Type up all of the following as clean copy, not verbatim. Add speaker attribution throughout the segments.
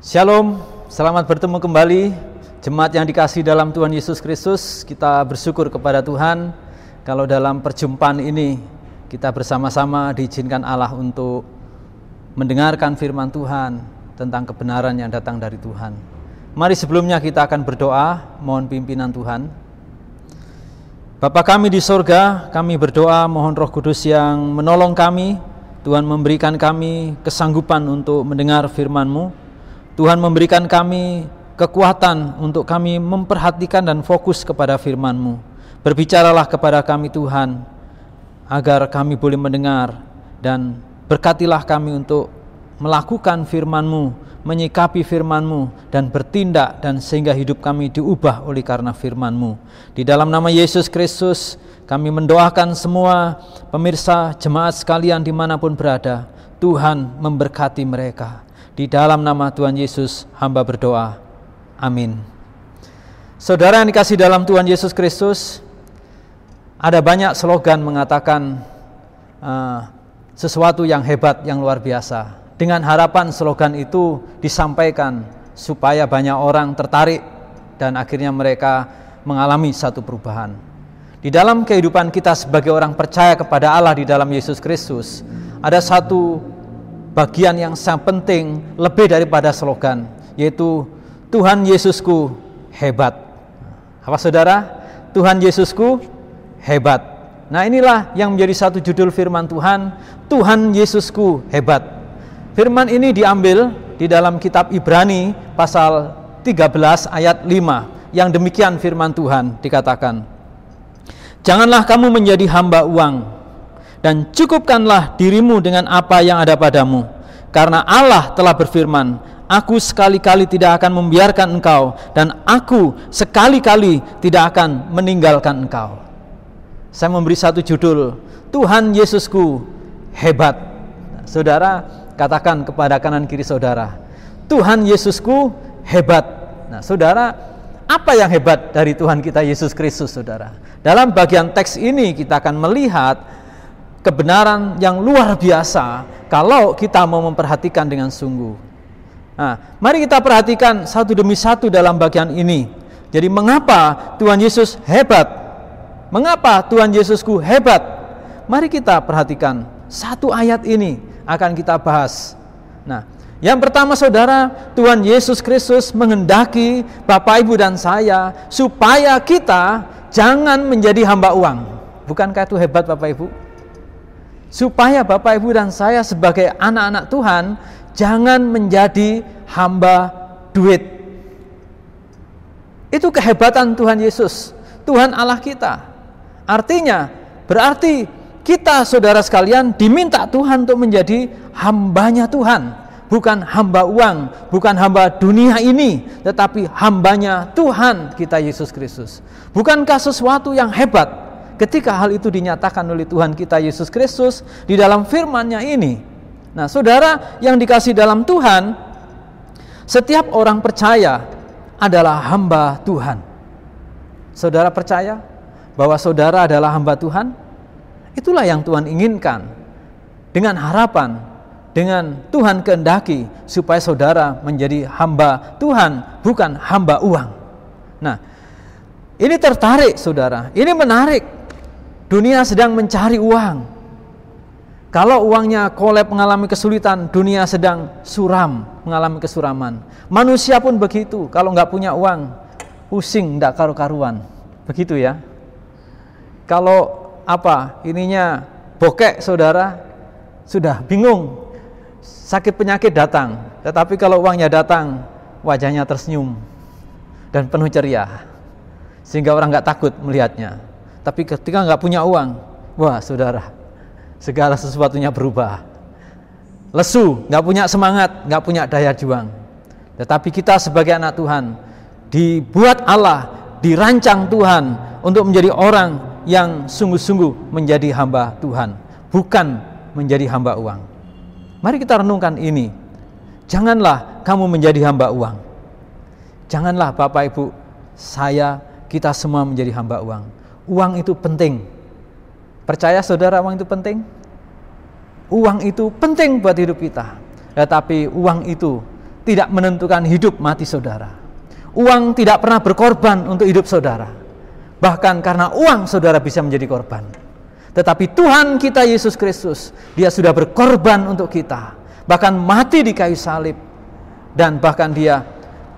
Speaker 1: Shalom, selamat bertemu kembali jemaat yang dikasihi dalam Tuhan Yesus Kristus. Kita bersyukur kepada Tuhan kalau dalam perjumpaan ini kita bersama-sama diizinkan Allah untuk mendengarkan firman Tuhan tentang kebenaran yang datang dari Tuhan. Mari sebelumnya kita akan berdoa, mohon pimpinan Tuhan. Bapa kami di sorga, kami berdoa mohon Roh Kudus yang menolong kami. Tuhan memberikan kami kesanggupan untuk mendengar firman-Mu. Tuhan memberikan kami kekuatan untuk kami memperhatikan dan fokus kepada firman-Mu. Berbicaralah kepada kami Tuhan, agar kami boleh mendengar, dan berkatilah kami untuk melakukan firman-Mu, menyikapi firman-Mu, dan bertindak, dan sehingga hidup kami diubah oleh karena firman-Mu. Di dalam nama Yesus Kristus, kami mendoakan semua pemirsa jemaat sekalian dimanapun berada, Tuhan memberkati mereka. Di dalam nama Tuhan Yesus hamba berdoa, amin. Saudara yang dikasihi dalam Tuhan Yesus Kristus, ada banyak slogan mengatakan sesuatu yang hebat, yang luar biasa. Dengan harapan slogan itu disampaikan supaya banyak orang tertarik dan akhirnya mereka mengalami satu perubahan. Di dalam kehidupan kita sebagai orang percaya kepada Allah di dalam Yesus Kristus, ada satu bagian yang sangat penting lebih daripada slogan, yaitu Tuhan Yesusku hebat. Apa saudara? Tuhan Yesusku hebat. Nah, inilah yang menjadi satu judul firman Tuhan, Tuhan Yesusku hebat. Firman ini diambil di dalam kitab Ibrani pasal 13 ayat 5, yang demikian firman Tuhan dikatakan, janganlah kamu menjadi hamba uang, dan cukupkanlah dirimu dengan apa yang ada padamu, karena Allah telah berfirman, aku sekali-kali tidak akan membiarkan engkau, dan aku sekali-kali tidak akan meninggalkan engkau. Saya memberi satu judul, Tuhan Yesusku hebat. Saudara, katakan kepada kanan kiri saudara, Tuhan Yesusku hebat. Nah, saudara, apa yang hebat dari Tuhan kita Yesus Kristus, saudara? Dalam bagian teks ini kita akan melihat kebenaran yang luar biasa kalau kita mau memperhatikan dengan sungguh. Nah, mari kita perhatikan satu demi satu dalam bagian ini. Jadi mengapa Tuhan Yesus hebat? Mengapa Tuhan Yesusku hebat? Mari kita perhatikan satu ayat ini akan kita bahas. Nah, yang pertama saudara, Tuhan Yesus Kristus menghendaki Bapak Ibu dan saya supaya kita jangan menjadi hamba uang. Bukankah itu hebat Bapak Ibu? Supaya Bapak Ibu dan saya sebagai anak-anak Tuhan jangan menjadi hamba duit. Itu kehebatan Tuhan Yesus, Tuhan Allah kita. Artinya, berarti kita saudara sekalian diminta Tuhan untuk menjadi hambanya Tuhan. Bukan hamba uang, bukan hamba dunia ini, tetapi hambanya Tuhan kita Yesus Kristus. Bukankah sesuatu yang hebat ketika hal itu dinyatakan oleh Tuhan kita Yesus Kristus di dalam firman-Nya ini? Nah, saudara yang dikasihi dalam Tuhan, setiap orang percaya adalah hamba Tuhan. Saudara percaya bahwa saudara adalah hamba Tuhan? Itulah yang Tuhan inginkan. Dengan harapan, dengan Tuhan kehendaki supaya saudara menjadi hamba Tuhan, bukan hamba uang. Nah, ini tertarik saudara, ini menarik. Dunia sedang mencari uang. Kalau uangnya kolab mengalami kesulitan, dunia sedang suram, mengalami kesuraman. Manusia pun begitu, kalau nggak punya uang, pusing, nggak karu-karuan. Begitu ya. Kalau ininya bokek saudara, sudah bingung, sakit penyakit datang. Tetapi kalau uangnya datang, wajahnya tersenyum dan penuh ceria, sehingga orang nggak takut melihatnya. Tapi ketika nggak punya uang, wah saudara, segala sesuatunya berubah. Lesu, nggak punya semangat, nggak punya daya juang. Tetapi kita sebagai anak Tuhan, dibuat Allah, dirancang Tuhan untuk menjadi orang yang sungguh-sungguh menjadi hamba Tuhan, bukan menjadi hamba uang. Mari kita renungkan ini. Janganlah kamu menjadi hamba uang. Janganlah Bapak Ibu, kita semua menjadi hamba uang. Uang itu penting. Percaya saudara uang itu penting? Uang itu penting buat hidup kita. Tetapi uang itu tidak menentukan hidup mati saudara. Uang tidak pernah berkorban untuk hidup saudara. Bahkan karena uang saudara bisa menjadi korban. Tetapi Tuhan kita Yesus Kristus, Dia sudah berkorban untuk kita. Bahkan mati di kayu salib. Dan bahkan Dia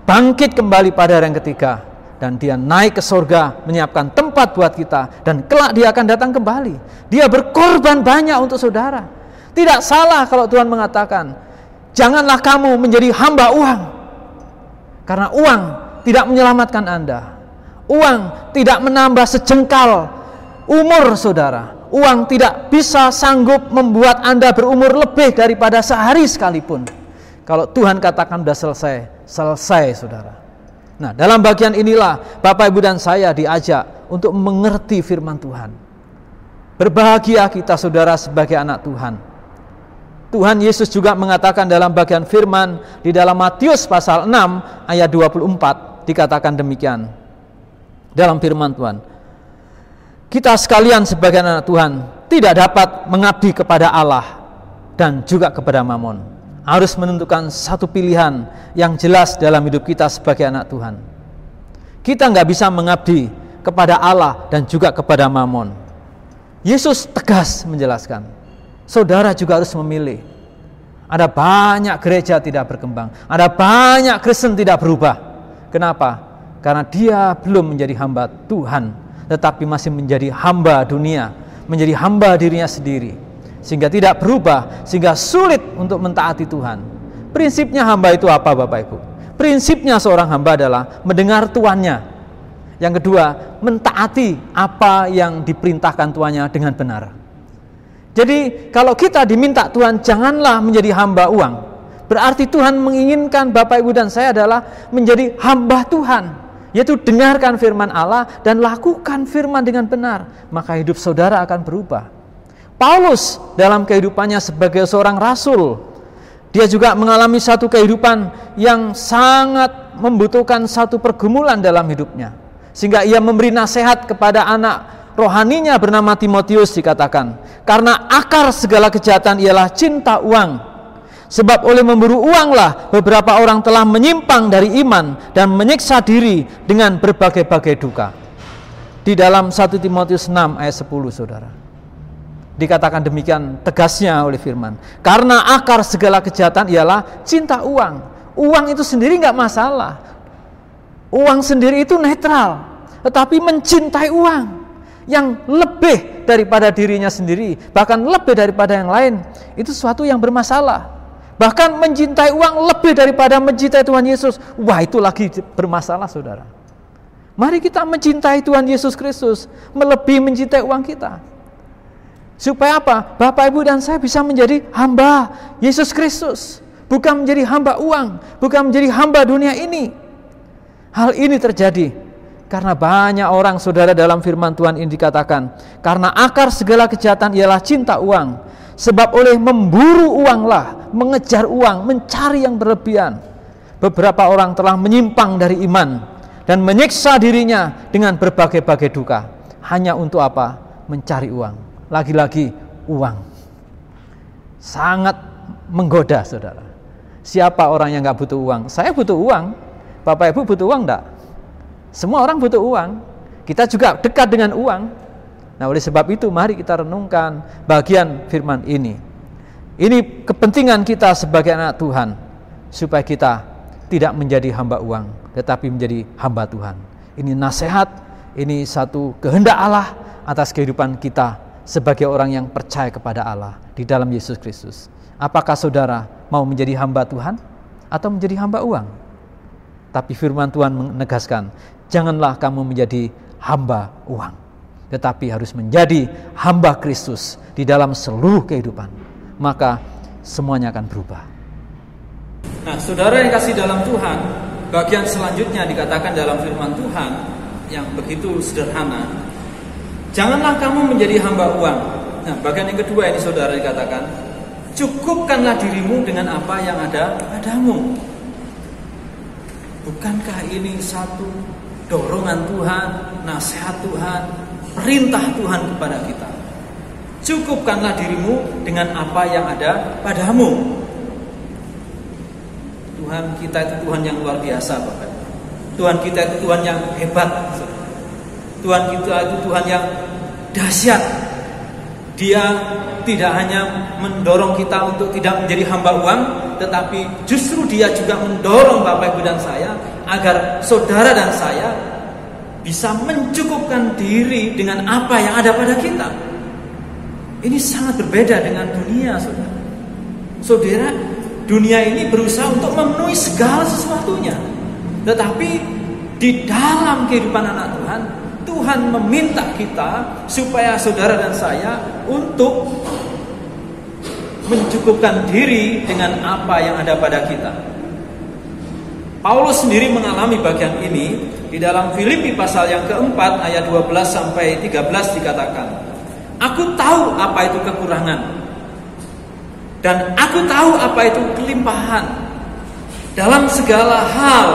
Speaker 1: bangkit kembali pada hari yang ketiga. Dan Dia naik ke surga, menyiapkan tempat buat kita. Dan kelak Dia akan datang kembali. Dia berkorban banyak untuk saudara. Tidak salah kalau Tuhan mengatakan, janganlah kamu menjadi hamba uang. Karena uang tidak menyelamatkan Anda. Uang tidak menambah sejengkal umur saudara. Uang tidak bisa sanggup membuat Anda berumur lebih daripada sehari sekalipun. Kalau Tuhan katakan sudah selesai, selesai saudara. Nah, dalam bagian inilah Bapak, Ibu, dan saya diajak untuk mengerti firman Tuhan. Berbahagia kita saudara sebagai anak Tuhan. Tuhan Yesus juga mengatakan dalam bagian firman di dalam Matius pasal 6 ayat 24 dikatakan demikian. Dalam firman Tuhan, kita sekalian sebagai anak Tuhan tidak dapat mengabdi kepada Allah dan juga kepada Mamon. Harus menentukan satu pilihan yang jelas dalam hidup kita sebagai anak Tuhan. Kita nggak bisa mengabdi kepada Allah dan juga kepada Mamon. Yesus tegas menjelaskan, saudara juga harus memilih. Ada banyak gereja tidak berkembang, ada banyak Kristen tidak berubah. Kenapa? Karena dia belum menjadi hamba Tuhan, tetapi masih menjadi hamba dunia, menjadi hamba dirinya sendiri. Sehingga tidak berubah, sehingga sulit untuk mentaati Tuhan. Prinsipnya hamba itu apa Bapak Ibu? Prinsipnya seorang hamba adalah mendengar tuannya. Yang kedua, mentaati apa yang diperintahkan tuannya dengan benar. Jadi kalau kita diminta Tuhan janganlah menjadi hamba uang, berarti Tuhan menginginkan Bapak, Ibu, dan saya adalah menjadi hamba Tuhan, yaitu dengarkan firman Allah dan lakukan firman dengan benar, maka hidup saudara akan berubah. Paulus dalam kehidupannya sebagai seorang rasul, dia juga mengalami satu kehidupan yang sangat membutuhkan satu pergumulan dalam hidupnya. Sehingga ia memberi nasihat kepada anak rohaninya bernama Timotius, dikatakan, karena akar segala kejahatan ialah cinta uang. Sebab oleh memburu uanglah beberapa orang telah menyimpang dari iman dan menyiksa diri dengan berbagai-bagai duka. Di dalam 1 Timotius 6 ayat 10 saudara, dikatakan demikian tegasnya oleh firman. Karena akar segala kejahatan ialah cinta uang. Uang itu sendiri nggak masalah. Uang sendiri itu netral. Tetapi mencintai uang yang lebih daripada dirinya sendiri, bahkan lebih daripada yang lain, itu sesuatu yang bermasalah. Bahkan mencintai uang lebih daripada mencintai Tuhan Yesus, wah itu lagi bermasalah saudara. Mari kita mencintai Tuhan Yesus Kristus melebihi mencintai uang kita. Supaya apa? Bapak, Ibu, dan saya bisa menjadi hamba Yesus Kristus, bukan menjadi hamba uang, bukan menjadi hamba dunia ini. Hal ini terjadi karena banyak orang saudara dalam firman Tuhan ini dikatakan, karena akar segala kejahatan ialah cinta uang. Sebab oleh memburu uanglah, mengejar uang, mencari yang berlebihan, beberapa orang telah menyimpang dari iman dan menyiksa dirinya dengan berbagai-bagai duka. Hanya untuk apa? Mencari uang. Lagi-lagi uang. Sangat menggoda saudara. Siapa orang yang gak butuh uang? Saya butuh uang. Bapak Ibu butuh uang enggak? Semua orang butuh uang. Kita juga dekat dengan uang. Nah, oleh sebab itu mari kita renungkan bagian firman ini. Ini kepentingan kita sebagai anak Tuhan, supaya kita tidak menjadi hamba uang, tetapi menjadi hamba Tuhan. Ini nasihat, ini satu kehendak Allah atas kehidupan kita sebagai orang yang percaya kepada Allah di dalam Yesus Kristus. Apakah saudara mau menjadi hamba Tuhan atau menjadi hamba uang? Tapi firman Tuhan menegaskan, janganlah kamu menjadi hamba uang, tetapi harus menjadi hamba Kristus di dalam seluruh kehidupan. Maka semuanya akan berubah. Nah, saudara yang kasih dalam Tuhan, bagian selanjutnya dikatakan dalam firman Tuhan yang begitu sederhana, janganlah kamu menjadi hamba uang. Nah, bagian yang kedua ini saudara dikatakan, cukupkanlah dirimu dengan apa yang ada padamu. Bukankah ini satu dorongan Tuhan, nasihat Tuhan, perintah Tuhan kepada kita? Cukupkanlah dirimu dengan apa yang ada padamu. Tuhan kita itu Tuhan yang luar biasa, Bapak. Tuhan kita itu Tuhan yang hebat. Tuhan kita itu Tuhan yang dahsyat. Dia tidak hanya mendorong kita untuk tidak menjadi hamba uang, tetapi justru Dia juga mendorong Bapak Ibu dan saya agar saudara dan saya bisa mencukupkan diri dengan apa yang ada pada kita. Ini sangat berbeda dengan dunia, saudara. Saudara, dunia ini berusaha untuk memenuhi segala sesuatunya. Tetapi di dalam kehidupan anak Tuhan, Tuhan meminta kita supaya saudara dan saya untuk mencukupkan diri dengan apa yang ada pada kita. Paulus sendiri mengalami bagian ini di dalam Filipi pasal yang keempat ayat 12 sampai 13 dikatakan, "Aku tahu apa itu kekurangan dan aku tahu apa itu kelimpahan. Dalam segala hal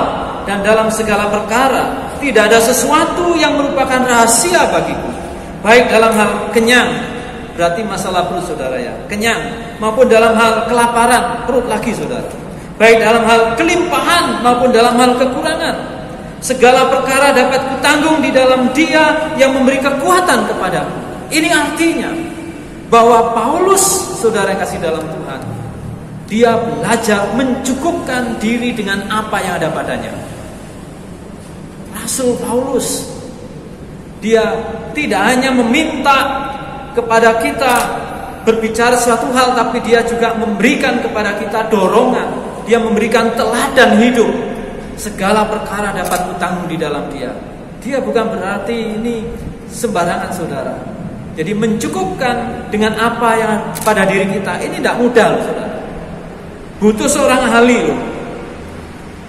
Speaker 1: dan dalam segala perkara tidak ada sesuatu yang merupakan rahasia bagiku, baik dalam hal kenyang," berarti masalah perut saudara ya, kenyang, maupun dalam hal kelaparan, perut lagi saudara, baik dalam hal kelimpahan maupun dalam hal kekurangan. Segala perkara dapat kutanggung di dalam Dia yang memberi kekuatan kepadaku. Ini artinya bahwa Paulus, saudara yang kasih dalam Tuhan, dia belajar mencukupkan diri dengan apa yang ada padanya. Rasul Paulus, dia tidak hanya meminta kepada kita berbicara suatu hal, tapi dia juga memberikan kepada kita dorongan. Dia memberikan teladan hidup. Segala perkara dapat kutanggung di dalam Dia. Dia bukan berarti ini sembarangan, saudara. Jadi mencukupkan dengan apa yang pada diri kita ini tidak mudah, loh, saudara. Butuh seorang ahli, loh.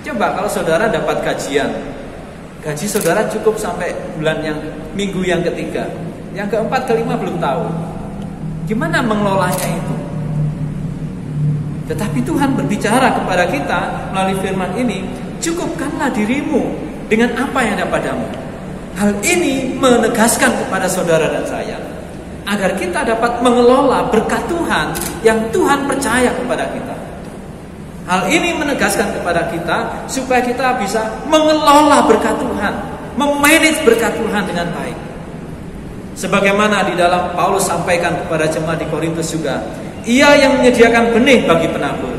Speaker 1: Coba kalau saudara dapat gajian, gaji saudara cukup sampai minggu yang ketiga, yang keempat, kelima belum tahu. Gimana mengelolanya itu? Tetapi Tuhan berbicara kepada kita melalui firman ini, cukupkanlah dirimu dengan apa yang ada padamu. Hal ini menegaskan kepada saudara dan saya agar kita dapat mengelola berkat Tuhan yang Tuhan percaya kepada kita. Hal ini menegaskan kepada kita supaya kita bisa mengelola berkat Tuhan, memanage berkat Tuhan dengan baik. Sebagaimana di dalam Paulus sampaikan kepada jemaat di Korintus juga, Ia yang menyediakan benih bagi penabur,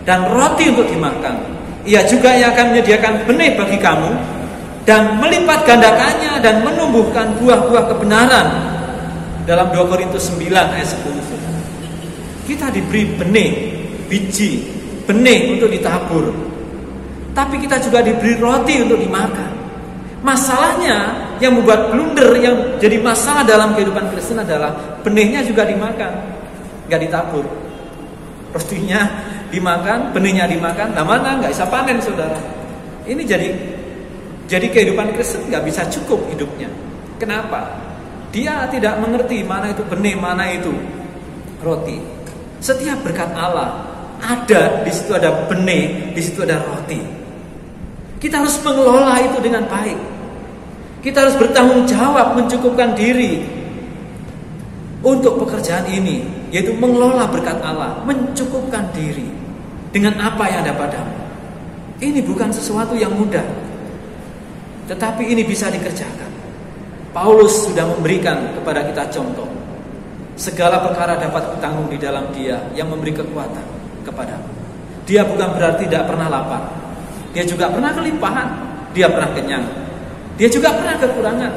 Speaker 1: dan roti untuk dimakan. Ia juga yang akan menyediakan benih bagi kamu dan melipat gandakannya dan menumbuhkan buah-buah kebenaran. Dalam 2 Korintus 9 ayat 10. Kita diberi benih, biji, benih untuk ditabur. Tapi kita juga diberi roti untuk dimakan. Masalahnya yang membuat blunder, yang jadi masalah dalam kehidupan Kristen adalah benihnya juga dimakan, nggak ditabur. Rotinya dimakan, benihnya dimakan, nah mana nggak bisa panen, saudara. Ini jadi kehidupan Kristen nggak bisa cukup hidupnya. Kenapa? Dia tidak mengerti mana itu benih, mana itu roti. Setiap berkat Allah ada, di situ ada benih, di situ ada roti. Kita harus mengelola itu dengan baik. Kita harus bertanggung jawab mencukupkan diri untuk pekerjaan ini, yaitu mengelola berkat Allah, mencukupkan diri dengan apa yang ada padamu. Ini bukan sesuatu yang mudah, tetapi ini bisa dikerjakan. Paulus sudah memberikan kepada kita contoh. Segala perkara dapat kutanggung di dalam Dia yang memberi kekuatan kepadamu. Dia bukan berarti tidak pernah lapar. Dia juga pernah kelimpahan, dia pernah kenyang, dia juga pernah kekurangan.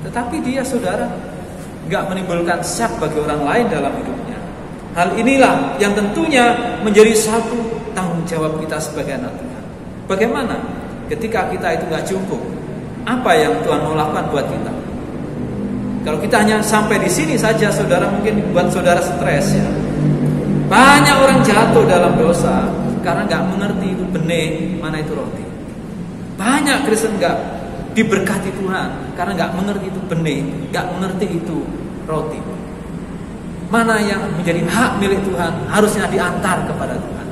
Speaker 1: Tetapi dia, saudara, gak menimbulkan syak bagi orang lain dalam hidupnya. Hal inilah yang tentunya menjadi satu tanggung jawab kita sebagai anak Tuhan. Bagaimana ketika kita itu gak cukup? Apa yang Tuhan mau lakukan buat kita? Kalau kita hanya sampai di sini saja, saudara, mungkin buat saudara stres ya. Banyak orang jatuh dalam dosa karena gak mengerti itu benih, mana itu roti. Banyak Kristen gak diberkati Tuhan karena gak mengerti itu benih, gak mengerti itu roti. Mana yang menjadi hak milik Tuhan harusnya diantar kepada Tuhan.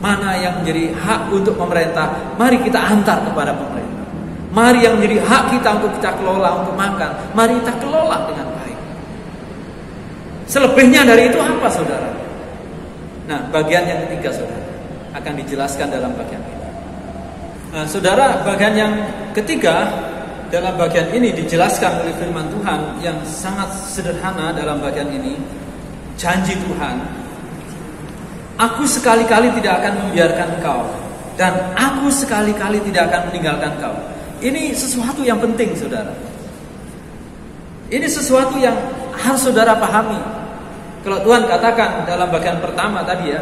Speaker 1: Mana yang menjadi hak untuk pemerintah, mari kita antar kepada pemerintah. Mari yang menjadi hak kita untuk kita kelola, untuk makan, mari kita kelola dengan baik. Selebihnya dari itu apa, saudara? Nah, bagian yang ketiga saudara akan dijelaskan dalam bagian ini. Nah, saudara, bagian yang ketiga dalam bagian ini dijelaskan oleh firman Tuhan yang sangat sederhana dalam bagian ini. Janji Tuhan, aku sekali-kali tidak akan membiarkan engkau, dan aku sekali-kali tidak akan meninggalkan engkau. Ini sesuatu yang penting saudara. Ini sesuatu yang harus saudara pahami. Kalau Tuhan katakan dalam bagian pertama tadi ya,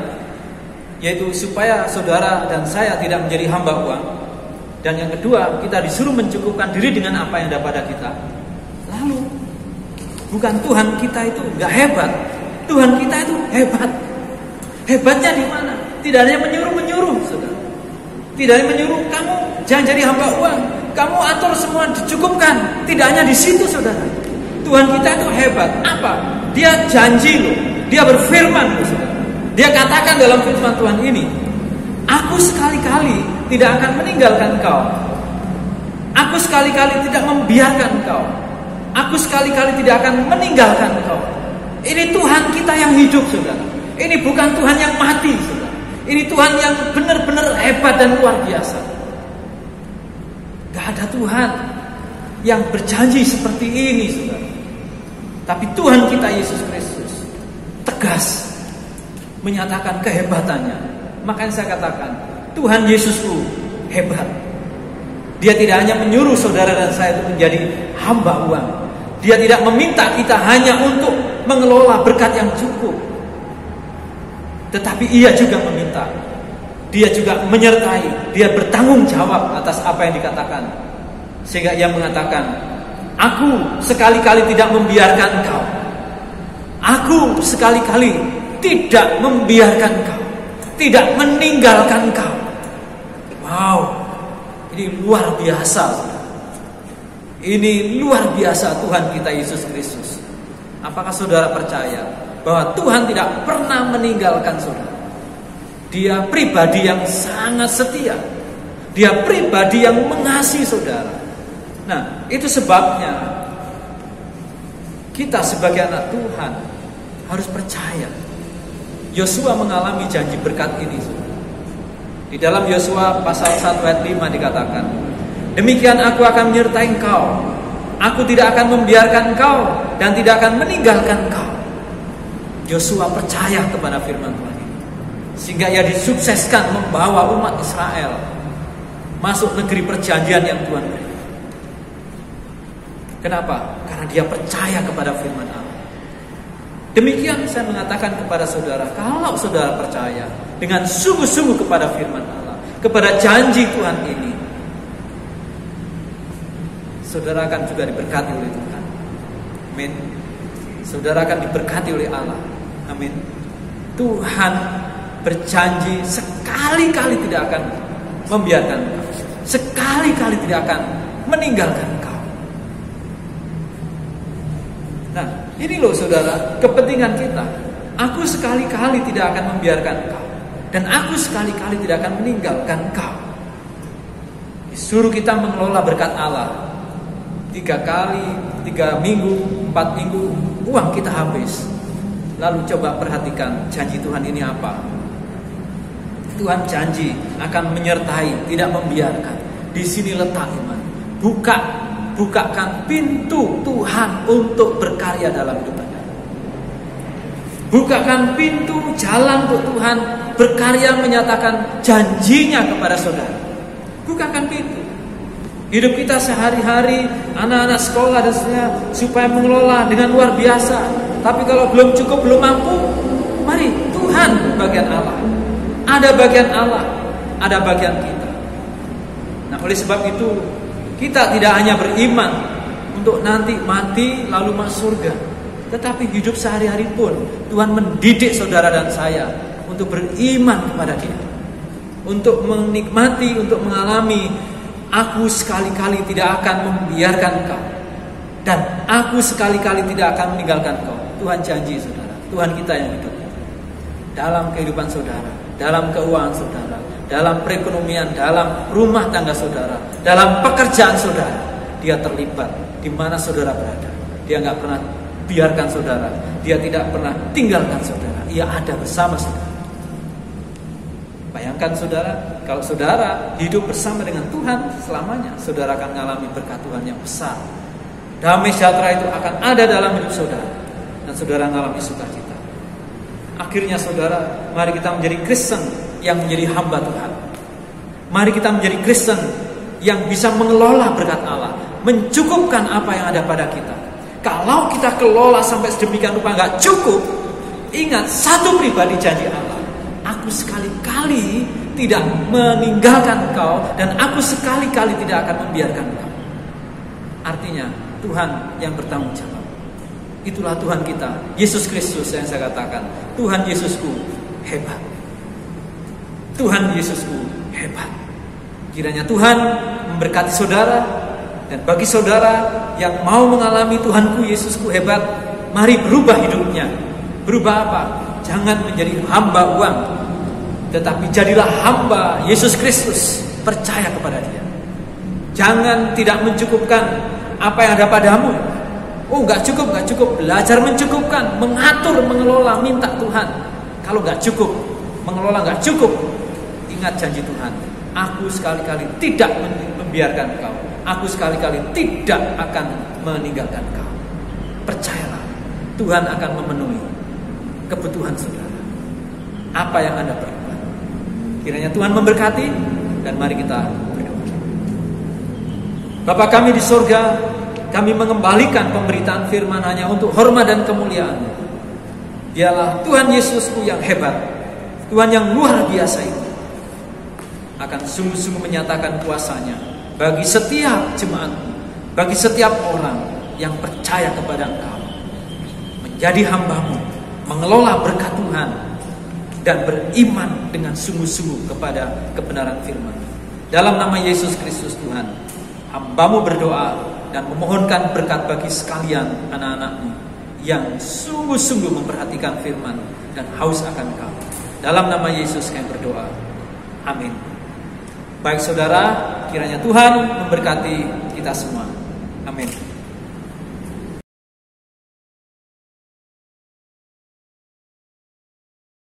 Speaker 1: yaitu supaya saudara dan saya tidak menjadi hamba uang. Dan yang kedua, kita disuruh mencukupkan diri dengan apa yang ada pada kita. Lalu, bukan Tuhan kita itu gak hebat. Tuhan kita itu hebat. Hebatnya di mana? Tidak hanya menyuruh-menyuruh, saudara. Tidak hanya menyuruh, kamu jangan jadi hamba uang. Kamu atur semua dicukupkan. Tidak hanya di situ, saudara. Tuhan kita itu hebat. Apa? Dia janji loh. Dia berfirman loh, saudara. Dia katakan dalam firman Tuhan ini, aku sekali-kali tidak akan meninggalkan kau. Aku sekali-kali tidak membiarkan kau. Aku sekali-kali tidak akan meninggalkan kau. Ini Tuhan kita yang hidup, saudara. Ini bukan Tuhan yang mati, saudara. Ini Tuhan yang benar-benar hebat dan luar biasa. Gak ada Tuhan yang berjanji seperti ini, saudara. Tapi Tuhan kita Yesus Kristus tegas menyatakan kehebatannya. Makanya saya katakan, Tuhan Yesusku hebat. Dia tidak hanya menyuruh saudara dan saya itu menjadi hamba uang. Dia tidak meminta kita hanya untuk mengelola berkat yang cukup. Tetapi ia juga meminta. Dia juga menyertai. Dia bertanggung jawab atas apa yang dikatakan. Sehingga ia mengatakan, aku sekali-kali tidak membiarkan kau. Aku sekali-kali tidak membiarkan kau. Tidak meninggalkan kau. Wow, ini luar biasa. Ini luar biasa Tuhan kita Yesus Kristus. Apakah saudara percaya bahwa Tuhan tidak pernah meninggalkan saudara? Dia pribadi yang sangat setia. Dia pribadi yang mengasihi saudara. Nah, itu sebabnya kita sebagai anak Tuhan harus percaya. Yosua mengalami janji berkat ini. Di dalam Yosua pasal 1 ayat 5 dikatakan, demikian aku akan menyertai engkau. Aku tidak akan membiarkan engkau dan tidak akan meninggalkan engkau. Yosua percaya kepada firman Tuhan ini. Sehingga ia disukseskan membawa umat Israel masuk negeri perjanjian yang Tuhan beri. Kenapa? Karena dia percaya kepada firman Allah. Demikian saya mengatakan kepada saudara, kalau saudara percaya dengan sungguh-sungguh kepada firman Allah, kepada janji Tuhan ini, saudara akan juga diberkati oleh Tuhan. Amin. Saudara akan diberkati oleh Allah. Amin. Tuhan berjanji sekali-kali tidak akan membiarkan engkau. Sekali-kali tidak akan meninggalkan engkau. Nah, ini loh saudara, kepentingan kita. Aku sekali-kali tidak akan membiarkan engkau, dan aku sekali-kali tidak akan meninggalkan engkau. Disuruh kita mengelola berkat Allah. 3 kali, 3 minggu, 4 minggu, uang kita habis. Lalu coba perhatikan janji Tuhan ini apa? Tuhan janji akan menyertai, tidak membiarkan. Di sini letak iman. Bukakan pintu Tuhan untuk berkarya dalam hidup Anda. Bukakan pintu jalan untuk Tuhan berkarya menyatakan janjinya kepada saudara. Bukakan pintu. Hidup kita sehari-hari, anak-anak sekolah dan sebagainya, supaya mengelola dengan luar biasa. Tapi kalau belum cukup, belum mampu, mari Tuhan bagian Allah. Ada bagian Allah, ada bagian kita. Nah, oleh sebab itu kita tidak hanya beriman untuk nanti mati lalu masuk surga, tetapi hidup sehari-hari pun Tuhan mendidik saudara dan saya untuk beriman kepada Dia, untuk menikmati, untuk mengalami. Aku sekali-kali tidak akan membiarkan kau, dan aku sekali-kali tidak akan meninggalkan kau. Tuhan janji saudara, Tuhan kita yang hidup dalam kehidupan saudara, dalam keuangan saudara, dalam perekonomian, dalam rumah tangga saudara, dalam pekerjaan saudara. Dia terlibat di mana saudara berada. Dia nggak pernah biarkan saudara. Dia tidak pernah tinggalkan saudara. Ia ada bersama saudara. Bayangkan saudara, kalau saudara hidup bersama dengan Tuhan selamanya, saudara akan mengalami berkat Tuhan yang besar. Damai sejahtera itu akan ada dalam hidup saudara, dan saudara mengalami sukacita. Akhirnya saudara, mari kita menjadi Kristen yang menjadi hamba Tuhan. Mari kita menjadi Kristen yang bisa mengelola berkat Allah, mencukupkan apa yang ada pada kita. Kalau kita kelola sampai sedemikian rupa nggak cukup, ingat satu pribadi janji Allah, aku sekali-kali tidak meninggalkan engkau, dan aku sekali-kali tidak akan membiarkan engkau. Artinya Tuhan yang bertanggung jawab. Itulah Tuhan kita, Yesus Kristus yang saya katakan, Tuhan Yesusku hebat. Tuhan Yesusku hebat. Kiranya Tuhan memberkati saudara, dan bagi saudara yang mau mengalami Tuhanku Yesusku hebat, mari berubah hidupnya. Berubah apa? Jangan menjadi hamba uang, tetapi jadilah hamba Yesus Kristus. Percaya kepada Dia. Jangan tidak mencukupkan apa yang ada padamu. Oh, nggak cukup. Belajar mencukupkan, mengatur, mengelola, minta Tuhan. Kalau nggak cukup, mengelola nggak cukup, ingat janji Tuhan. Aku sekali-kali tidak membiarkan kau. Aku sekali-kali tidak akan meninggalkan kau. Percayalah, Tuhan akan memenuhi kebutuhan saudara. Apa yang Anda perlukan. Kiranya Tuhan memberkati, dan mari kita berdoa. Bapa kami di sorga, kami mengembalikan pemberitaan firman hanya untuk hormat dan kemuliaan. Dialah Tuhan Yesusku yang hebat, Tuhan yang luar biasa itu, akan sungguh-sungguh menyatakan kuasanya bagi setiap jemaat, bagi setiap orang yang percaya kepada Engkau, menjadi hamba-Mu, mengelola berkat Tuhan, dan beriman dengan sungguh-sungguh kepada kebenaran firman. Dalam nama Yesus Kristus Tuhan, hamba-Mu berdoa dan memohonkan berkat bagi sekalian anak-anak-Mu yang sungguh-sungguh memperhatikan firman dan haus akan Engkau. Dalam nama Yesus kami berdoa. Amin. Baik saudara, kiranya Tuhan memberkati kita semua. Amin.